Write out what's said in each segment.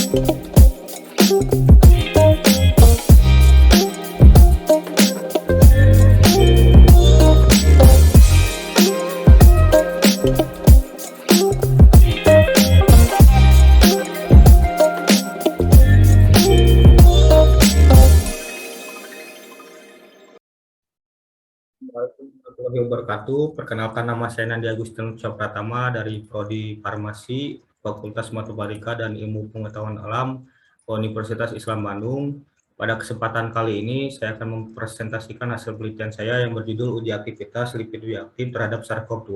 Warahmatullahi wabarakatuh. Perkenalkan, nama saya Nandi Agustin Pratama dari Prodi Farmasi, Fakultas Matematika dan Ilmu Pengetahuan Alam, Universitas Islam Bandung. Pada kesempatan kali ini, saya akan mempresentasikan hasil penelitian saya yang berjudul uji aktivitas lipid bioaktif terhadap SARS-CoV-2.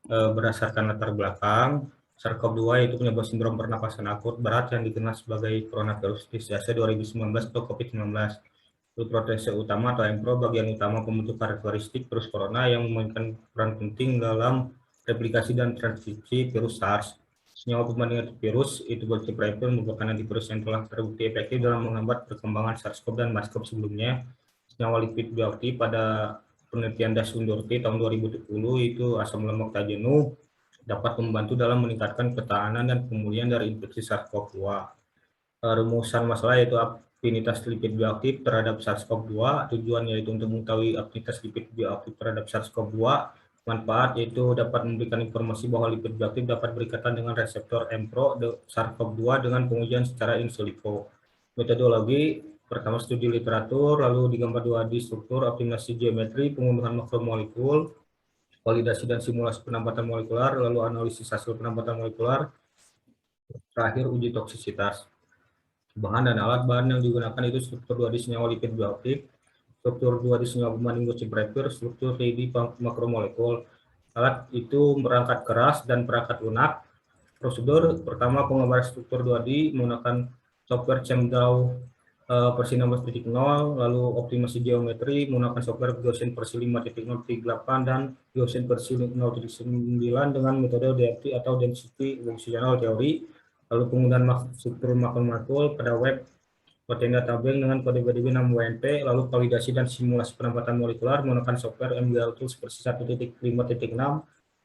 Berdasarkan latar belakang, SARS-CoV-2 itu penyebab sindrom pernapasan akut berat yang dikenal sebagai coronavirus disease 2019 atau COVID-19. Protese utama atau EMPRO bagian utama pembentuk karakteristik virus corona yang memainkan peran penting dalam replikasi dan transkripsi virus SARS. Senyawa pembanding antivirus itu bersifat merupakan antivirus yang telah terbukti efektif dalam menghambat perkembangan SARS-CoV dan MERS-CoV sebelumnya. Senyawa lipid bioaktif pada penelitian Dasun-Durti tahun 2010 itu asam lemak tak jenuh dapat membantu dalam meningkatkan ketahanan dan pemulihan dari infeksi SARS-CoV-2. Rumusan masalah yaitu afinitas lipid bioaktif terhadap SARS-CoV-2. Tujuan yaitu untuk mengetahui afinitas lipid bioaktif terhadap SARS-CoV-2. Manfaat yaitu dapat memberikan informasi bahwa lipid bioaktif dapat berikatan dengan reseptor EMPRO SARS-CoV-2 dengan pengujian secara in silico. Metodologi pertama studi literatur, lalu digambar 2D struktur, optimasi geometri, pengunduhan makromolekul, validasi dan simulasi penambatan molekular, lalu analisis hasil penambatan molekular, terakhir uji toksisitas. Bahan dan alat bahan yang digunakan itu struktur 2D senyawa lipid bioaktif, struktur 2D senyawa pembanding gosip rapir, struktur 3D makromolekul. Alat itu perangkat keras dan perangkat lunak. Prosedur pertama pengembangan struktur 2D menggunakan software ChemDAO versi 16.0, lalu optimasi geometri menggunakan software Gaussian versi 5.0.8 dan Gaussian versi 0.9 dengan metode DFT atau Density Functional Theory. Lalu penggunaan struktur makromolekul pada web protein database dengan kode PDB 6WNP, lalu validasi dan simulasi penempatan molekular menggunakan software MGL Tools versi 1.5.6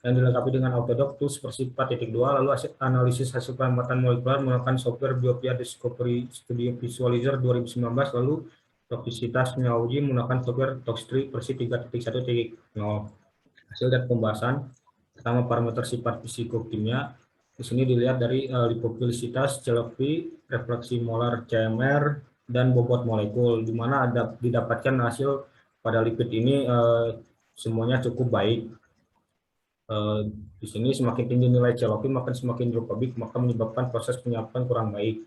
yang dilengkapi dengan Autodoc Tools versi 4.2, lalu analisis hasil penempatan molekular menggunakan software Biopia Discovery Studio Visualizer 2019, lalu toksisitas senyawa uji menggunakan software Toxtree versi 3.1.0. Hasil dan pembahasan pertama parameter sifat fisikokimia. Di sini dilihat dari lipofilisitas, CLV, refleksi molar CMR, dan bobot molekul, di mana didapatkan hasil pada lipid ini semuanya cukup baik. Di sini semakin tinggi nilai CLV, maka semakin hidrofobik, maka menyebabkan proses penyapuan kurang baik.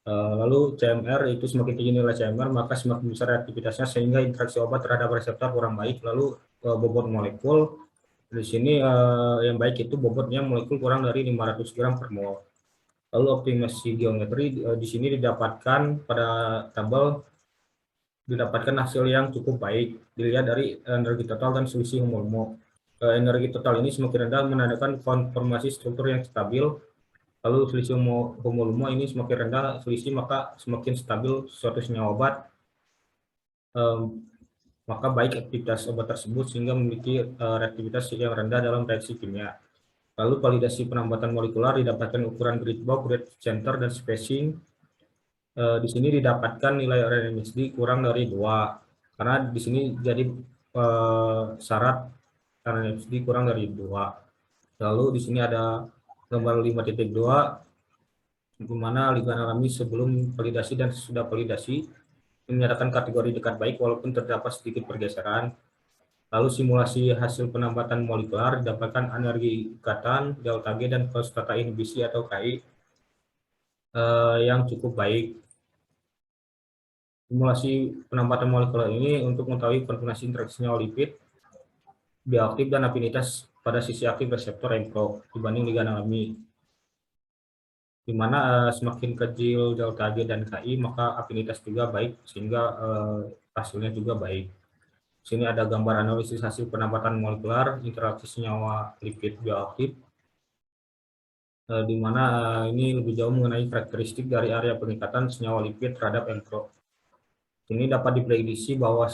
Lalu CMR itu semakin tinggi nilai CMR, maka semakin besar reaktivitasnya sehingga interaksi obat terhadap reseptor kurang baik. Lalu bobot molekul. Di sini yang baik itu bobotnya molekul kurang dari 500 gram per mol. Lalu optimasi geometri di sini didapatkan pada tabel didapatkan hasil yang cukup baik. Dilihat dari energi total dan selisih homo-homo. Energi total ini semakin rendah menandakan konformasi struktur yang stabil. Lalu selisih homo-homo ini semakin rendah selisih, maka semakin stabil suatu senyawa obat. Maka baik aktivitas obat tersebut sehingga memiliki reaktivitas yang rendah dalam reaksi kimia. Lalu validasi penambatan molekular didapatkan ukuran grid box, grid center, dan spacing. Di sini didapatkan nilai RNMSD kurang dari 2, karena di sini jadi syarat RNMSD kurang dari 2. Lalu di sini ada gambar 5.2, di mana ligand alami sebelum validasi dan sesudah validasi menyatakan kategori dekat baik walaupun terdapat sedikit pergeseran. Lalu simulasi hasil penambatan molekular didapatkan energi ikatan, delta G, dan fosfata inhibisi atau KI yang cukup baik. Simulasi penambatan molekular ini untuk mengetahui konfigurasi interaksi senyawa lipid bioaktif dan afinitas pada sisi aktif reseptor EMPRO dibanding ligand alami, di mana semakin kecil delta G dan KI maka afinitas juga baik sehingga hasilnya juga baik. Di sini ada gambar analisis hasil penambatan molekular interaksi senyawa lipid bioaktif, di mana ini lebih jauh mengenai karakteristik dari area pengikatan senyawa lipid terhadap EMPRO. Ini dapat diprediksi bahwa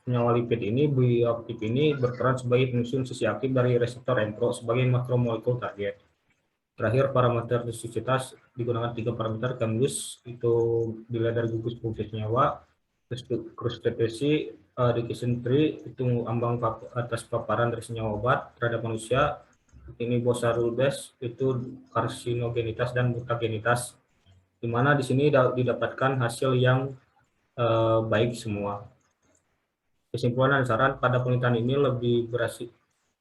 senyawa lipid ini bioaktif ini berperan sebagai pengusung sisi aktif dari reseptor EMPRO sebagai makromolekul target. Terakhir, parameter toksisitas digunakan 3 parameter, Camgus itu dilihat dari gugus fungsi senyawa, krustacesi, Dickenson-3 itu ambang atas paparan dari senyawa obat terhadap manusia, ini Bosarubes itu karsinogenitas dan mutagenitas, di mana di sini didapatkan hasil yang baik semua. Kesimpulan dan saran pada penelitian ini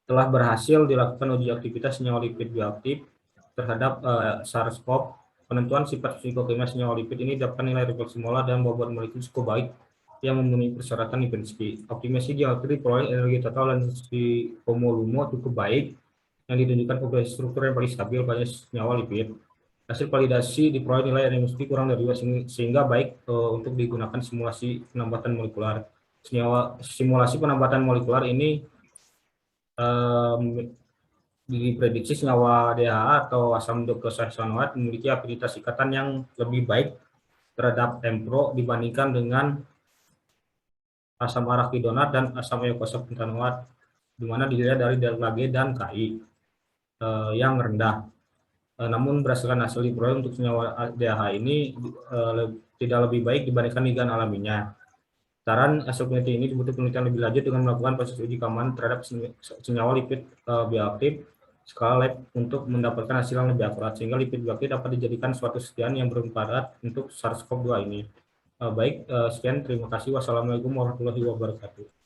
telah berhasil dilakukan uji aktivitas senyawa lipid bioaktif terhadap SARS-CoV. Penentuan sifat psikokimia senyawa lipid ini dapat nilai refleksi molar dan bobot molekul cukup baik yang memenuhi persyaratan Lipinski. Optimasi geometri peroleh energi total dan si homolumo cukup baik yang ditunjukkan populasi struktur yang paling stabil pada senyawa lipid. Hasil validasi diperoleh nilai NMSP kurang dari 2 sehingga baik untuk digunakan simulasi penambatan molekular. Simulasi penambatan molekular ini diprediksi senyawa DHA atau asam dokosahexanoat memiliki afinitas ikatan yang lebih baik terhadap empro dibandingkan dengan asam arachidonat dan asam eukosapentanoat, di mana dilihat dari delta G dan KI yang rendah. Namun berdasarkan hasil diperoleh untuk senyawa DHA ini tidak lebih baik dibandingkan ligan alaminya. Saran hasil penelitian ini dibutuhkan penelitian lebih lanjut dengan melakukan proses uji keamanan terhadap senyawa lipid bioaktif skala lab untuk mendapatkan hasil yang lebih akurat, sehingga lipid bioaktif dapat dijadikan suatu kesetiaan yang bermanfaat untuk SARS-CoV-2 ini. Baik, sekian, terima kasih. Wassalamualaikum warahmatullahi wabarakatuh.